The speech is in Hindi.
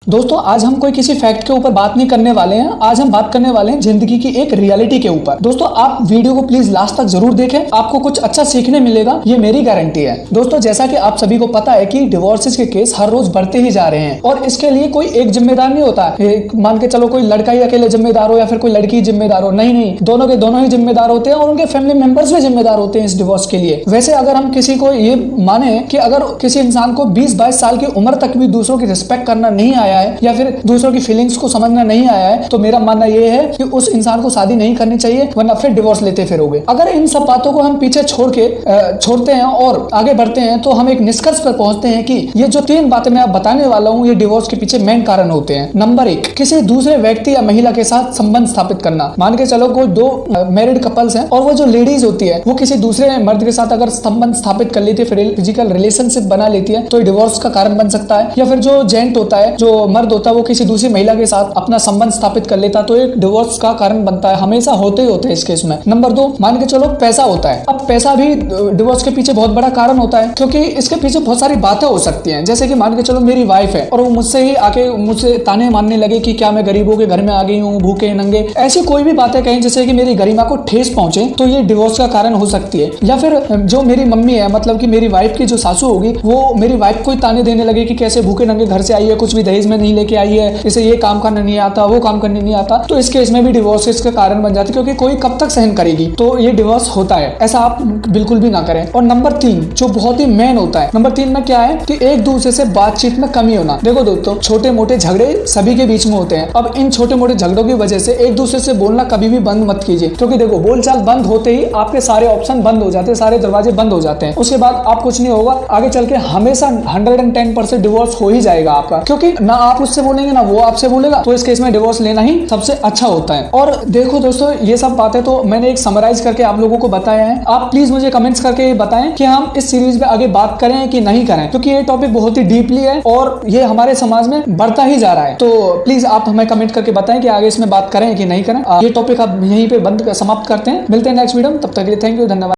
दोस्तों आज हम कोई किसी फैक्ट के ऊपर बात नहीं करने वाले हैं। आज हम बात करने वाले हैं जिंदगी की एक रियलिटी के ऊपर। दोस्तों आप वीडियो को प्लीज लास्ट तक जरूर देखें, आपको कुछ अच्छा सीखने मिलेगा, ये मेरी गारंटी है। दोस्तों जैसा कि आप सभी को पता है कि डिवोर्सेस के केस हर रोज बढ़ते ही जा रहे हैं और इसके लिए कोई एक जिम्मेदार नहीं होता। मान के चलो कोई लड़का ही अकेले जिम्मेदार हो या फिर कोई लड़की जिम्मेदार हो, नहीं, दोनों के दोनों ही जिम्मेदार होते हैं और उनके फैमिली मेंबर्स भी जिम्मेदार होते हैं इस डिवोर्स के लिए। वैसे अगर हम किसी को ये माने कि अगर किसी इंसान को 20-22 साल की उम्र तक भी दूसरों की रिस्पेक्ट करना नहीं आया है या फिर दूसरों की फीलिंग्स को समझना नहीं आया है, तो मेरा मानना यह है कि उस इंसान को शादी नहीं करनी चाहिए, वरना फिर डिवोर्स लेते फिरोगे। अगर इन सब बातों को हम पीछे छोड़ते हैं और आगे बढ़ते हैं तो हम एक निष्कर्ष पर पहुंचते हैं कि ये जो 3 बातें मैं आप बताने वाला हूं, ये डिवोर्स के पीछे मेन कारण होते हैं। नंबर 1, किसी दूसरे व्यक्ति या महिला के साथ संबंध स्थापित करना। मान के चलो कोई 2 मैरिड कपल्स हैं और वो जो लेडीज होती है वो किसी दूसरे मर्द के साथ अगर संबंध स्थापित कर लेती है, फिजिकल रिलेशनशिप बना लेती है, तो डिवोर्स का कारण बन सकता है। या फिर जो जेंट होता है, जो मर्द होता है, वो किसी दूसरी महिला के साथ अपना संबंध स्थापित कर लेता है, तो एक डिवोर्स का कारण बनता है। हमेशा होते ही होते हैं इस केस में। नंबर 2, मान के चलो पैसा होता है। अब पैसा भी डिवोर्स के पीछे बहुत बड़ा कारण होता है, क्योंकि इसके पीछे बहुत सारी बातें हो सकती हैं। जैसे कि मान के चलो मेरी वाइफ है और वो मुझसे ताने मारने लगे कि क्या मैं गरीबों के घर में आ गई हूँ, भूखे नंगे, ऐसी कोई भी बातें कहें जैसे कि मेरी गरिमा को ठेस पहुंचे, तो ये डिवोर्स का कारण हो सकती है। या फिर जो मेरी मम्मी है, मतलब कि मेरी वाइफ की जो सासू होगी, वो मेरी वाइफ को ताने देने लगे कि कैसे भूखे नंगे घर से आई है, कुछ भी दहेज में नहीं लेके आई है, इसे ये काम करना नहीं आता, वो काम करने नहीं आता, तो इस केस में भी डिवोर्स का कारण बन जाती है, क्योंकि कोई कब तक सहन करेगी। तो ये डिवोर्स होता है, ऐसा आप बिल्कुल भी ना करें। और नंबर 3 जो बहुत ही मेन होता है, नंबर 3 में क्या है कि एक दूसरे से बातचीत में कमी होना। देखो दोस्तों, छोटे मोटे झगड़े सभी के बीच में होते हैं। अब इन छोटे मोटे झगड़ों की वजह से एक दूसरे से बोलना कभी भी बंद मत कीजिए, क्योंकि देखो बोलचाल बंद होते ही आपके सारे ऑप्शन बंद हो जाते हैं, सारे दरवाजे बंद हो जाते हैं। उसके बाद आप कुछ नहीं होगा, आगे चल के हमेशा 110% डिवोर्स हो ही जाएगा आपका, क्योंकि ना आप उससे बोलेंगे ना वो आपसे बोलेगा। तो इस केस में डिवोर्स लेना ही सबसे अच्छा होता है। और देखो दोस्तों, ये सब बातें तो मैंने एक समराइज करके आप लोगों को बताया है। आप प्लीज मुझे कमेंट्स करके बताएं कि हम इस सीरीज में आगे बात करें कि नहीं करें, क्योंकि ये टॉपिक बहुत ही डीपली है और ये हमारे समाज में बढ़ता ही जा रहा है। तो प्लीज आप हमें कमेंट करके बताएं कि आगे इसमें बात करें कि नहीं करें। ये टॉपिक आप यहीं पे समाप्त करते हैं। मिलते हैं नेक्स्ट वीडियो में, तब तक के लिए थैंक यू, धन्यवाद।